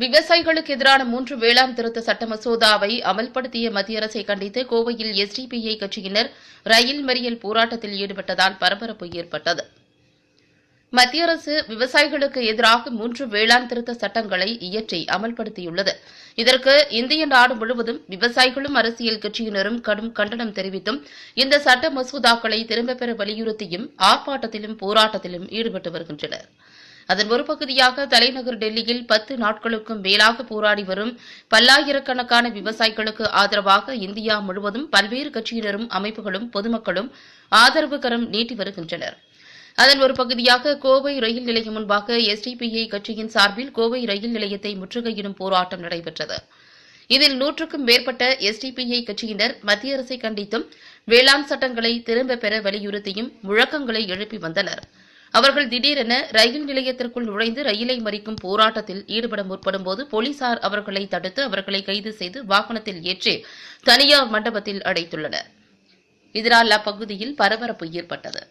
விவசாயிகளுக்கு எதிரான 3 வேளாண் திருத்த சட்ட மசோதாவை அமல்படுத்திய மத்திய அரசை கண்டித்து கோவையில் எஸ்டிபிஐ கட்சியினர் ரயில் மறியல் போராட்டத்தில் ஈடுபட்டதால் பரபரப்பு ஏற்பட்டது. மத்திய அரசு விவசாயிகளுக்கு எதிராக 3 வேளாண் திருத்த சட்டங்களை இயற்றி அமல்படுத்தியுள்ளது. இதற்கு இந்திய நாடு முழுவதும் விவசாயிகளும் அரசியல் கட்சியினரும் கடும் கண்டனம் தெரிவித்தும் இந்த சட்ட மசோதாக்களை திரும்பப் பெற வலியுறுத்தியும் ஆர்ப்பாட்டத்திலும் போராட்டத்திலும் ஈடுபட்டு வருகின்றனர். அதன் ஒரு பகுதியாக தலைநகர் டெல்லியில் 10 நாட்களுக்கும் மேலாக போராடி வரும் பல்லாயிரக்கணக்கான விவசாயிகளுக்கு ஆதரவாக இந்தியா முழுவதும் பல்வேறு கட்சியினரும் அமைப்புகளும் பொதுமக்களும் ஆதரவு கரம் நீட்டி வருகின்றனர். அதன் ஒரு பகுதியாக கோவை ரயில் நிலையம் முன்பாக எஸ்டிபிஐ கட்சியின் சார்பில் கோவை ரயில் நிலையத்தை முற்றுகையிடும் போராட்டம் நடைபெற்றது. இதில் 100க்கும் மேற்பட்ட எஸ்டிபிஐ கட்சியினர் மத்திய அரசை கண்டித்தும் வேளாண் சட்டங்களை திரும்பப் பெற வலியுறுத்தியும் முழக்கங்களை எழுப்பி வந்தனர். அவர்கள் திடீரென ரயில் நிலையத்திற்குள் நுழைந்து ரயிலை மறிக்கும் போராட்டத்தில் ஈடுபட முற்படும்போது போலீசார் அவர்களை தடுத்து அவர்களை கைது செய்து வாகனத்தில் ஏற்றி தனியார் மண்டபத்தில் அடைத்துள்ளனர். இதனால் அப்பகுதியில் பரபரப்பு ஏற்பட்டது.